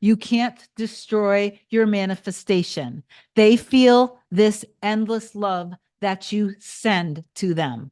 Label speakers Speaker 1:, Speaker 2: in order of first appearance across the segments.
Speaker 1: You can't destroy your manifestation. They feel this endless love that you send to them.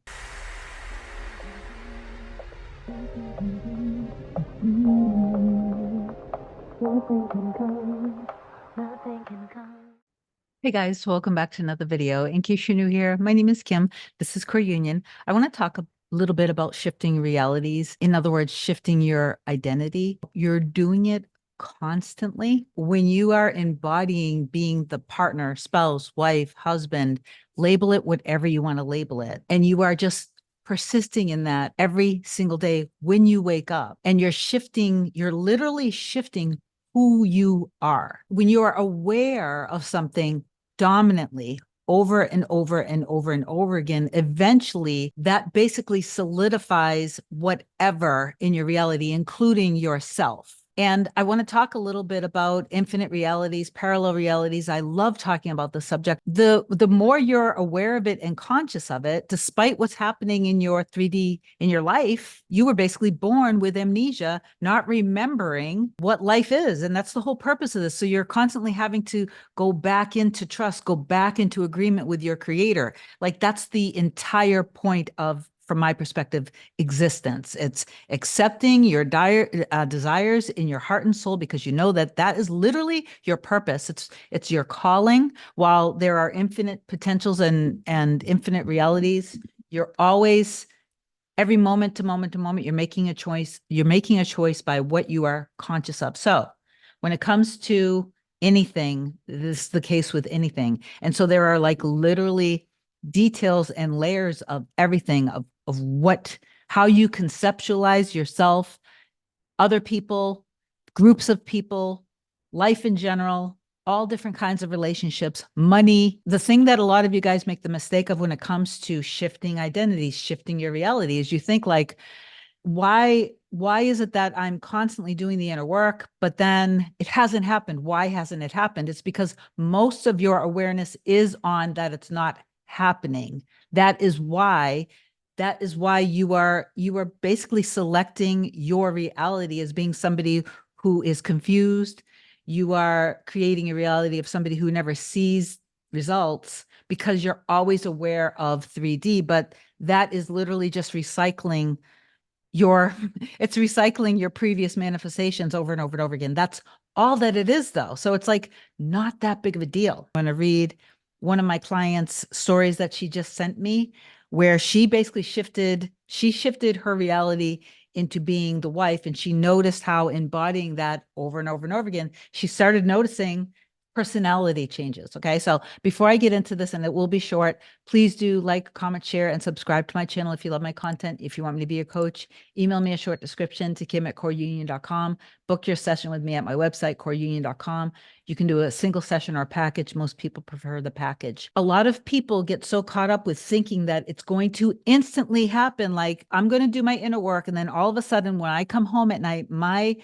Speaker 1: Hey guys, welcome back to another video. In case you're new here, my name is Kim. This is Core Union. I want to talk a little bit about shifting realities. In other words, shifting your identity. You're doing it constantly when you are embodying being the partner, spouse, wife, husband, label it whatever you want to label it. And you are just persisting in that every single day when you wake up, and you're literally shifting who you are. When you are aware of something dominantly over and over and over and over again, eventually that basically solidifies whatever in your reality, including yourself. And I want to talk a little bit about infinite realities, parallel realities. I love talking about the subject. The more you're aware of it and conscious of it, despite what's happening in your 3D, in your life, you were basically born with amnesia, not remembering what life is. And that's the whole purpose of this. So you're constantly having to go back into trust, go back into agreement with your creator. Like that's the entire point of, from my perspective, existence. It's accepting your desires in your heart and soul, because you know that that is literally your purpose. It's your calling. While there are infinite potentials and infinite realities, you're always, every moment to moment to moment, you're making a choice. You're making a choice by what you are conscious of. So when it comes to anything, this is the case with anything. And so there are like literally details and layers of everything, of what, how you conceptualize yourself, other people, groups of people, life in general, all different kinds of relationships, money. The thing that a lot of you guys make the mistake of when it comes to shifting identities, shifting your reality, is you think like, why is it that I'm constantly doing the inner work, but then it hasn't happened? Why hasn't it happened? It's because most of your awareness is on that it's not happening. That is why you are basically selecting your reality as being somebody who is confused. You are creating a reality of somebody who never sees results because you're always aware of 3D, but that is literally just recycling your it's recycling your previous manifestations over and over and over again. That's all that it is, though. So it's like not that big of a deal. I'm going to read one of my clients' stories that she just sent me, where she basically shifted her reality into being the wife, and she noticed how embodying that over and over and over again, she started noticing personality changes. Okay, so before I get into this, and it will be short, please do like, comment, share, and subscribe to my channel if you love my content. If you want me to be a coach, email me a short description to kim@coreunion.com. Book your session with me at my website, coreunion.com. You can do a single session or a package. Most people prefer the package. A lot of people get so caught up with thinking that it's going to instantly happen. Like, I'm going to do my inner work, and then all of a sudden, when I come home at night, my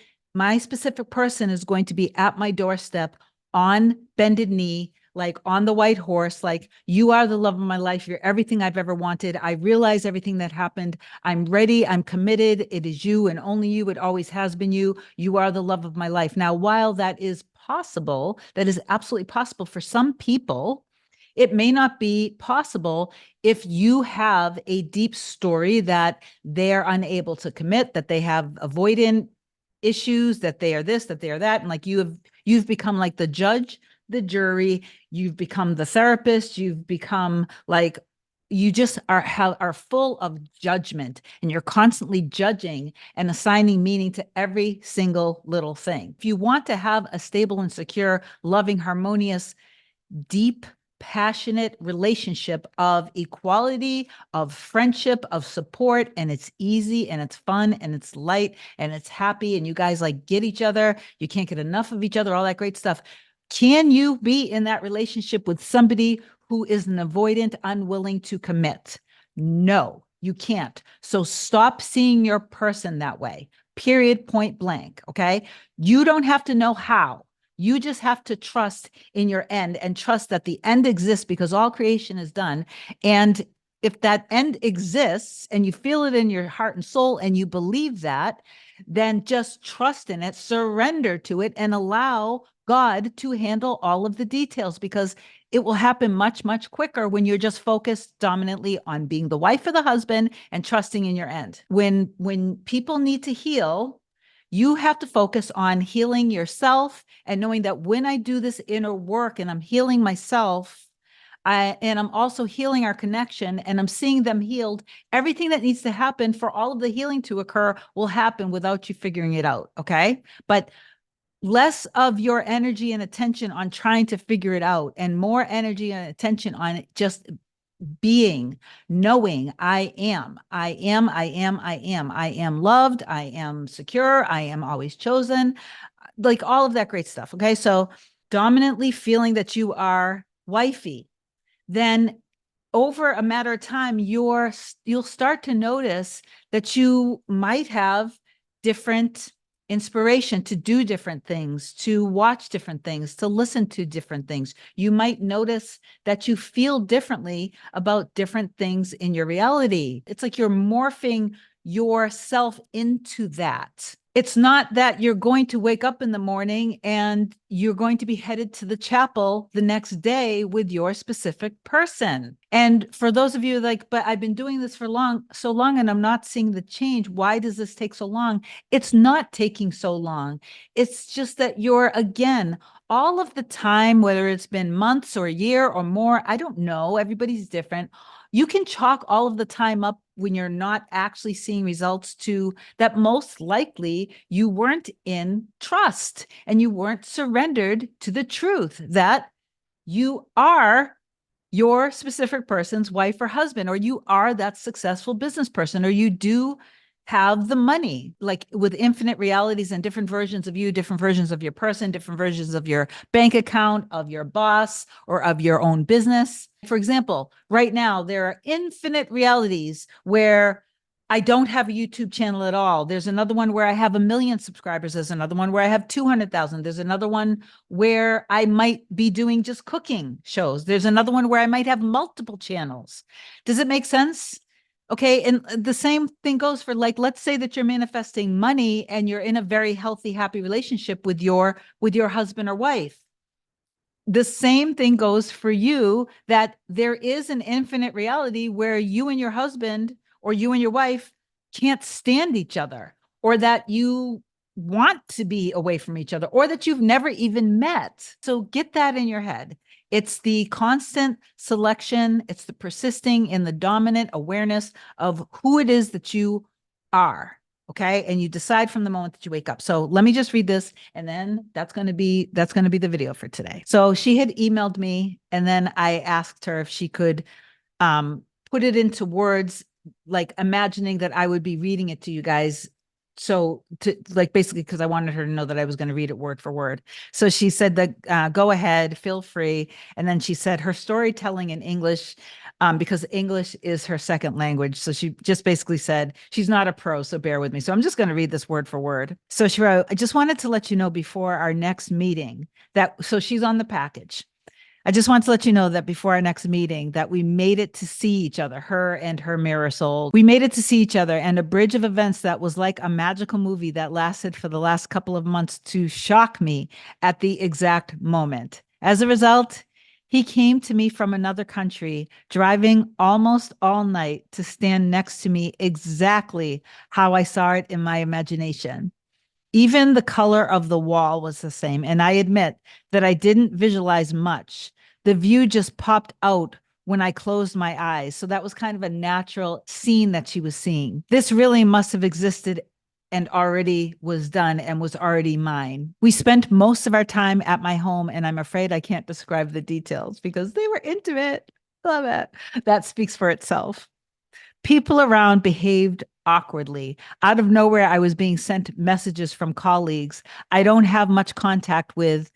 Speaker 1: specific person is going to be at my doorstep on bended knee, like on the white horse, like, you are the love of my life. You're everything I've ever wanted. I realize everything that happened. I'm ready. I'm committed. It is you and only you. It always has been you. You are the love of my life. Now, while that is possible, that is absolutely possible for some people, it may not be possible if you have a deep story that they're unable to commit, that they have avoidant issues, that they are this, that they are that. And like you've become like the judge, the jury, you've become the therapist, you've become like, you just are full of judgment, and you're constantly judging and assigning meaning to every single little thing. If you want to have a stable and secure, loving, harmonious, deep, passionate relationship of equality, of friendship, of support, and it's easy and it's fun and it's light and it's happy, and you guys like get each other, you can't get enough of each other, all that great stuff. Can you be in that relationship with somebody who is an avoidant, unwilling to commit? No, you can't. So stop seeing your person that way. Period, point blank. Okay. You don't have to know how. You just have to trust in your end, and trust that the end exists, because all creation is done. And if that end exists and you feel it in your heart and soul and you believe that, then just trust in it, surrender to it, and allow God to handle all of the details, because it will happen much, much quicker when you're just focused dominantly on being the wife or the husband and trusting in your end. When people need to heal, you have to focus on healing yourself and knowing that when I do this inner work and I'm healing myself, and I'm also healing our connection and I'm seeing them healed, everything that needs to happen for all of the healing to occur will happen without you figuring it out. Okay. But less of your energy and attention on trying to figure it out and more energy and attention on just being, knowing I am loved, I am secure, I am always chosen, like all of that great stuff. Okay. So dominantly feeling that you are wifey, then over a matter of time, you'll start to notice that you might have different inspiration to do different things, to watch different things, to listen to different things. You might notice that you feel differently about different things in your reality. It's like you're morphing yourself into that. It's not that you're going to wake up in the morning and you're going to be headed to the chapel the next day with your specific person. And for those of you like, but I've been doing this for so long and I'm not seeing the change. Why does this take so long? It's not taking so long. It's just that you're, again, all of the time, whether it's been months or a year or more, I don't know, everybody's different. You can chalk all of the time up when you're not actually seeing results to that most likely you weren't in trust and you weren't surrendered to the truth that you are your specific person's wife or husband, or you are that successful business person, or you do have the money, like with infinite realities and different versions of you, different versions of your person, different versions of your bank account, of your boss, or of your own business. For example, right now, there are infinite realities where I don't have a YouTube channel at all. There's another one where I have 1 million subscribers. There's another one where I have 200,000. There's another one where I might be doing just cooking shows. There's another one where I might have multiple channels. Does it make sense? Okay. And the same thing goes for, like, let's say that you're manifesting money and you're in a very healthy, happy relationship with your husband or wife. The same thing goes for you, that there is an infinite reality where you and your husband or you and your wife can't stand each other, or that you want to be away from each other, or that you've never even met. So get that in your head. It's the constant selection. It's the persisting in the dominant awareness of who it is that you are. Okay. And you decide from the moment that you wake up. So let me just read this, and then that's going to be the video for today. So she had emailed me, and then I asked her if she could put it into words, like imagining that I would be reading it to you guys. So to, like, basically, because I wanted her to know that I was going to read it word for word. So she said that go ahead, feel free. And then she said her storytelling in English, because English is her second language. So she just basically said she's not a pro, so bear with me. So I'm just going to read this word for word. So she wrote, I just wanted to let you know before our next meeting that, so she's on the package. I just want to let you know that before our next meeting, that we made it to see each other, her and her mirror soul. We made it to see each other, and a bridge of events that was like a magical movie that lasted for the last couple of months to shock me at the exact moment. As a result, he came to me from another country, driving almost all night to stand next to me exactly how I saw it in my imagination. Even the color of the wall was the same, and I admit that I didn't visualize much. The view just popped out when I closed my eyes. So that was kind of a natural scene that she was seeing. This really must have existed and already was done and was already mine. We spent most of our time at my home, and I'm afraid I can't describe the details because they were intimate. Love it. That speaks for itself. People around behaved awkwardly. Out of nowhere, I was being sent messages from colleagues I don't have much contact with,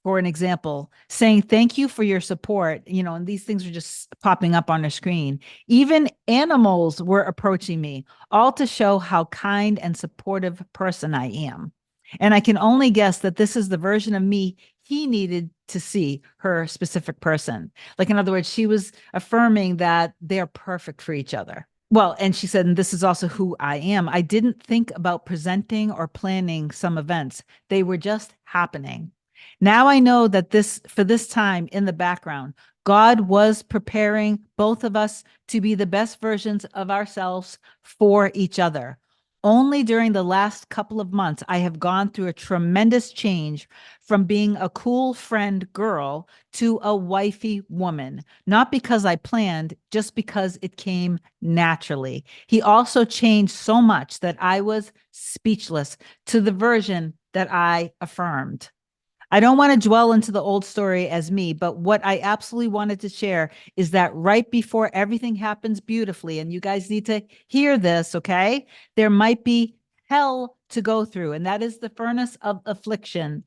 Speaker 1: for an example, saying thank you for your support, and these things are just popping up on the screen. Even animals were approaching me, all to show how kind and supportive person I am. And I can only guess that this is the version of me he needed to see, her specific person. Like, in other words, she was affirming that they're perfect for each other. Well, and she said, and this is also who I am. I didn't think about presenting or planning some events. They were just happening. Now I know that for this time in the background, God was preparing both of us to be the best versions of ourselves for each other. Only during the last couple of months, I have gone through a tremendous change from being a cool friend girl to a wifey woman, not because I planned, just because it came naturally. He also changed so much that I was speechless to the version that I affirmed. I don't want to dwell into the old story as me, but what I absolutely wanted to share is that right before everything happens beautifully, and you guys need to hear this, okay? There might be hell to go through, and that is the furnace of affliction.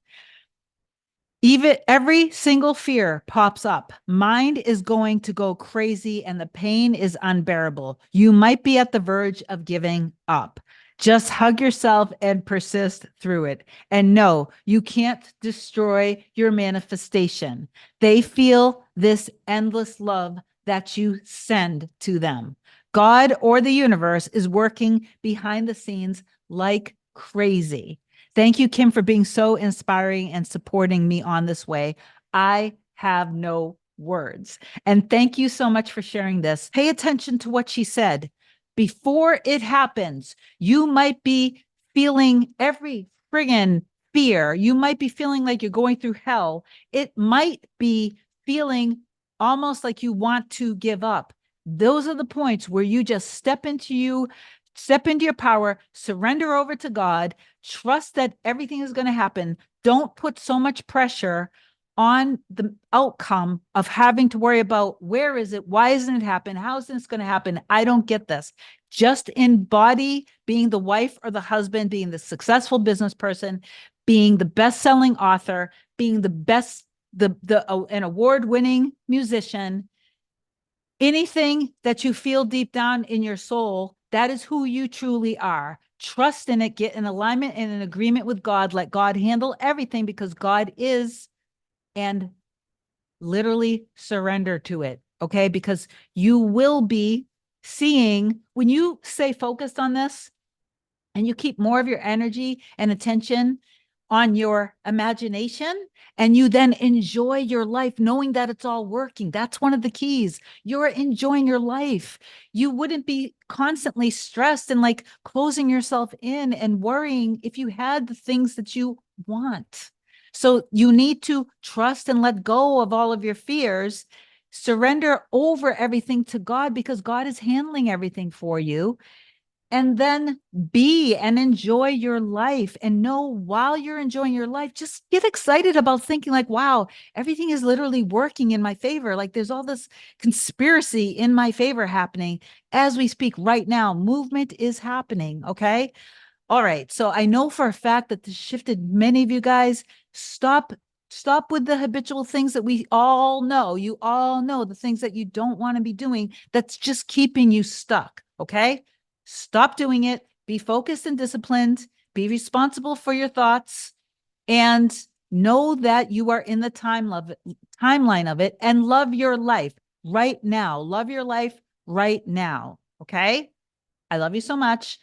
Speaker 1: Even every single fear pops up. Mind is going to go crazy and the pain is unbearable. You might be at the verge of giving up. Just hug yourself and persist through it. And no, you can't destroy your manifestation. They feel this endless love that you send to them. God or the universe is working behind the scenes like crazy. Thank you, Kim, for being so inspiring and supporting me on this way. I have no words. And thank you so much for sharing this. Pay attention to what she said. Before it happens, you might be feeling every friggin' fear. You might be feeling like you're going through hell. It might be feeling almost like you want to give up. Those are the points where you just step into your power, surrender over to God, trust that everything is going to happen. Don't put so much pressure on the outcome of having to worry about where is it? Why isn't it happen? How is this going to happen? I don't get this. Just embody being the wife or the husband, being the successful business person, being the best-selling author, being the best, an award-winning musician, anything that you feel deep down in your soul, that is who you truly are. Trust in it, get in alignment and in agreement with God. Let God handle everything because God is, and literally surrender to it. Okay. Because you will be seeing when you stay focused on this, and you keep more of your energy and attention on your imagination, and you then enjoy your life knowing that it's all working. That's one of the keys. You're enjoying your life. You wouldn't be constantly stressed and like closing yourself in and worrying if you had the things that you want. So you need to trust and let go of all of your fears, surrender over everything to God because God is handling everything for you, and then be and enjoy your life, and know while you're enjoying your life, just get excited about thinking like, wow, everything is literally working in my favor. Like there's all this conspiracy in my favor happening as we speak right now. Movement is happening. Okay. All right. So I know for a fact that this shifted many of you guys. Stop with the habitual things that we all know. You all know the things that you don't want to be doing that's just keeping you stuck. Okay. Stop doing it. Be focused and disciplined. Be responsible for your thoughts, and know that you are in the timeline of it, and love your life right now. Love your life right now. Okay. I love you so much.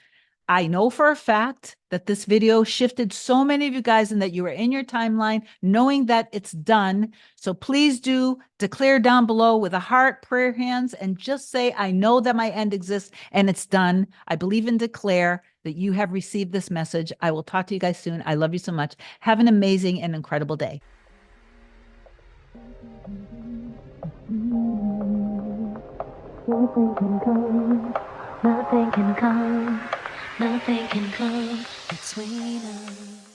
Speaker 1: I know for a fact that this video shifted so many of you guys and that you are in your timeline knowing that it's done. So please do declare down below with a heart, prayer hands, and just say, I know that my end exists and it's done. I believe and declare that you have received this message. I will talk to you guys soon. I love you so much. Have an amazing and incredible day.
Speaker 2: Nothing can come, nothing can come, nothing can come between us.